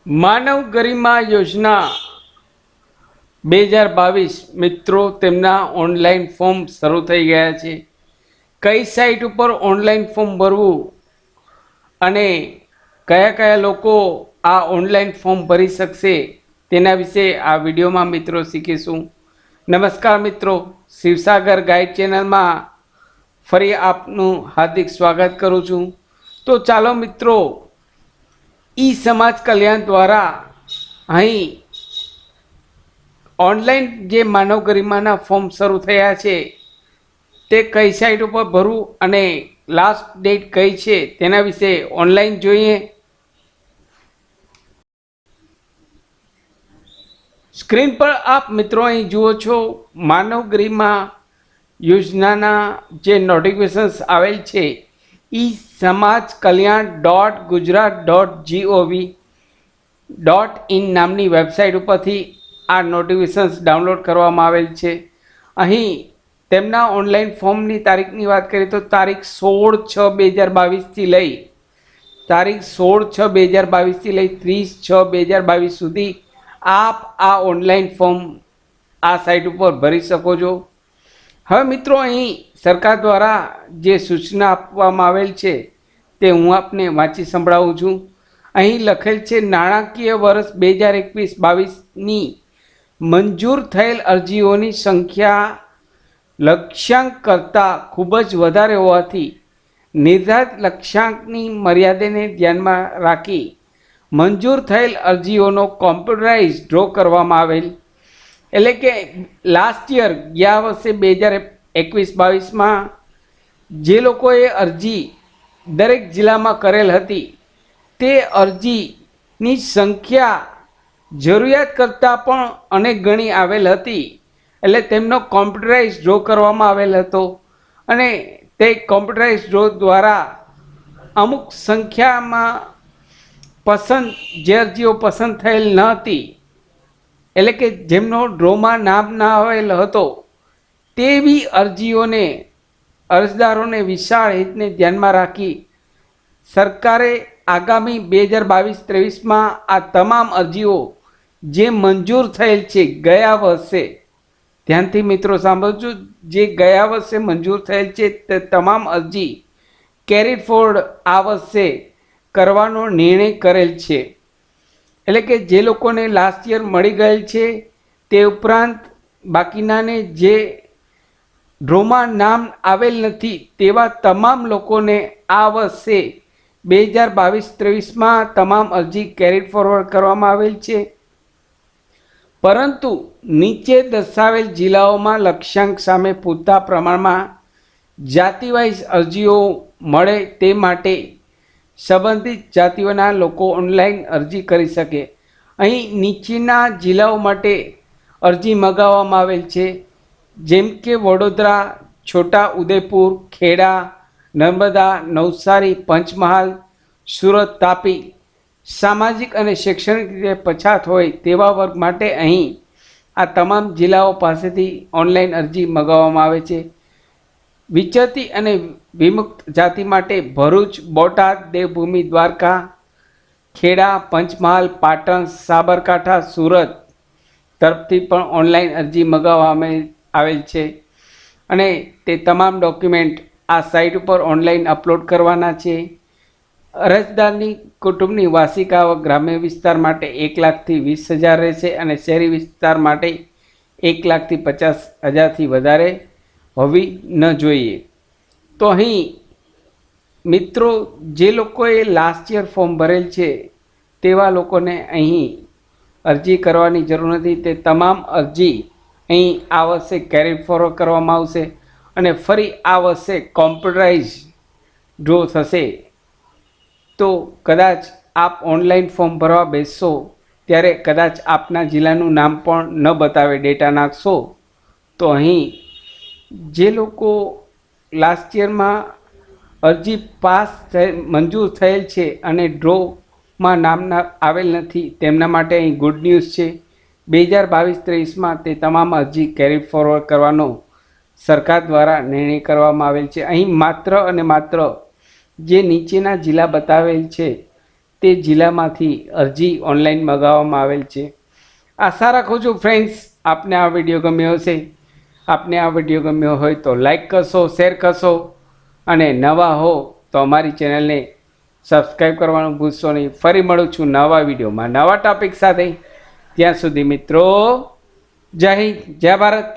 માનવ ગરિમા યોજના 2022 મિત્રો તેમના ઓનલાઈન ફોર્મ શરૂ થઈ ગયા છે. કઈ સાઇટ ઉપર ઓનલાઈન ફોર્મ ભરવું અને કયા કયા લોકો આ ઓનલાઈન ફોર્મ ભરી શકશે તેના વિશે આ વિડીયોમાં મિત્રો શીખીશું. નમસ્કાર મિત્રો, શિવસાગર ગાઈડ ચેનલમાં ફરી આપનું હાર્દિક સ્વાગત કરું છું. તો ચાલો મિત્રો, ઈ સમાજ કલ્યાણ દ્વારા અહીં ઓનલાઈન જે માનવ ગરિમાના ફોર્મ શરૂ થયા છે તે કઈ સાઇટ ઉપર ભરવું અને લાસ્ટ ડેટ કઈ છે તેના વિશે ઓનલાઈન જોઈએ. સ્ક્રીન પર આપ મિત્રો અહીં જુઓ છો માનવ ગરિમા યોજનાના જે નોટિફિકેશન્સ આવેલ છે ઈ સમાજ કલ્યાણ .gujarat.gov.in નામની વેબસાઇટ ઉપરથી આ નોટિફિકેશન્સ ડાઉનલોડ કરવામાં આવેલ છે. અહીં તેમના ઓનલાઈન ફોર્મની તારીખની વાત કરીએ તો તારીખ 16/6/2022 લઈ તારીખ 16/6/2022 લઈ 30/6/2022 સુધી આપ આ ઓનલાઈન ફોર્મ આ સાઇટ ઉપર ભરી શકો છો. હવે મિત્રો, અહીં સરકાર દ્વારા જે સૂચના આપવામાં આવેલ છે તે હું આપને વાંચી સંભળાવું છું. અહીં લખેલ છે, નાણાકીય વર્ષ 2021-22ની મંજૂર થયેલ અરજીઓની સંખ્યા લક્ષ્યાંક કરતાં ખૂબ જ વધારે હોવાથી નિર્ધારિત લક્ષ્યાંકની મર્યાદાને ધ્યાનમાં રાખી મંજૂર થયેલ અરજીઓનો કોમ્પ્યુટરાઇઝ ડ્રો કરવામાં આવેલ. એટલે કે લાસ્ટ યર ગયા વર્ષે 2021-22માં જે લોકોએ અરજી દરેક જિલ્લામાં કરેલ હતી તે અરજીની સંખ્યા જરૂરિયાત કરતાં પણ અનેક ગણી આવેલ હતી. એટલે તેમનો કોમ્પ્યુટરાઇઝ ડ્રો કરવામાં આવેલ હતો અને તે કોમ્પ્યુટરાઇઝ ડ્રો દ્વારા અમુક સંખ્યામાં જે અરજીઓ પસંદ થયેલ ન હતી, એટલે કે જેમનો ડ્રોમાં નામ ના આવેલ હતો તેવી અરજીઓને અરજદારોને વિશાળ હિતને ધ્યાનમાં રાખી સરકારે આગામી 2022-23માં આ તમામ અરજીઓ જે મંજૂર થયેલ છે ગયા વર્ષે, ધ્યાનથી મિત્રો સાંભળજો, જે ગયા વર્ષે મંજૂર થયેલ છે તે તમામ અરજી કેરીડ ફોરવર્ડ આ વર્ષે કરવાનો નિર્ણય કરેલ છે. એટલે કે જે લોકોને લાસ્ટ યર મળી ગયેલ છે તે ઉપરાંત બાકીનાને જે ડ્રોમાં નામ આવેલ નથી તેવા તમામ લોકોને આ વર્ષે 2022-23માં તમામ અરજી કેરીડ ફોરવર્ડ કરવામાં આવેલ છે. પરંતુ નીચે દર્શાવેલ જિલ્લાઓમાં લક્ષ્યાંક સામે પૂરતા પ્રમાણમાં જાતિવાઇઝ અરજીઓ મળે તે માટે સંબંધિત જાતિઓના લોકો ઓનલાઈન અરજી કરી શકે. અહીં નીચેના જિલ્લાઓ માટે અરજી મંગાવવામાં આવેલ છે, જેમ કે વડોદરા, છોટા ઉદેપુર, ખેડા, નર્મદા, નવસારી, પંચમહાલ, સુરત, તાપી. સામાજિક અને શૈક્ષણિક રીતે પછાત હોય તેવા વર્ગ માટે અહીં આ તમામ જિલ્લાઓ પાસેથી ઓનલાઈન અરજી મંગાવવામાં આવે છે. વિચરતી અને વિમુક્ત જાતિ માટે ભરૂચ, બોટાદ, દેવભૂમિ, દ્વારકા, ખેડા, પંચમહાલ, પાટણ, સાબરકાંઠા, સુરત તરફથી પણ ઓનલાઈન અરજી મંગાવવામાં આવેલ છે અને તે તમામ ડોક્યુમેન્ટ આ સાઇટ ઉપર ઓનલાઈન અપલોડ કરવાના છે. અરજદારની કુટુંબની વાર્ષિક આવક ગ્રામ્ય વિસ્તાર માટે 1,20,000 રહેશે અને શહેરી વિસ્તાર માટે 1,50,000થી વધારે હોવી ન જોઈએ. તો અહીં મિત્રો, જે લોકોએ લાસ્ટ યર ફોર્મ ભરેલ છે તેવા લોકોને અહીં અરજી કરવાની જરૂર નથી. તે તમામ અરજી અહીં આ વર્ષે કેરી ફોરવર્ડ કરવામાં આવશે અને ફરી આ વર્ષે કોમ્પ્યુટરાઇઝ ડ્રો થશે. તો કદાચ આપ ઓનલાઈન ફોર્મ ભરવા બેસશો ત્યારે કદાચ આપના જિલ્લાનું નામ પણ ન બતાવે, ડેટા નાખશો તો અહીં જે લોકો લાસ્ટ યરમાં અરજી મંજૂર થયેલ છે અને ડ્રોમાં નામ આવેલ નથી તેમના માટે અહીં ગુડ ન્યૂઝ છે. 2022-23માં તે તમામ અરજી કેરી ફોરવર્ડ કરવાનો સરકાર દ્વારા નિર્ણય કરવામાં આવેલ છે. અહીં માત્ર અને માત્ર જે નીચેના જિલ્લા બતાવેલ છે તે જિલ્લામાંથી અરજી ઓનલાઈન મંગાવવામાં આવેલ છે. આશા રાખું છું ફ્રેન્ડ્સ આપને આ વિડીયો ગમ્યો હશે. આપને આ વિડીયો ગમ્યો હોય તો લાઈક કરશો, શેર કરશો અને નવા હો તો અમારી ચેનલને સબસ્ક્રાઈબ કરવાનું ભૂલશો નહીં. ફરી મળું છું નવા વિડીયોમાં નવા ટોપિક સાથે. ત્યાં સુધી મિત્રો જય હિન્દ, જય ભારત.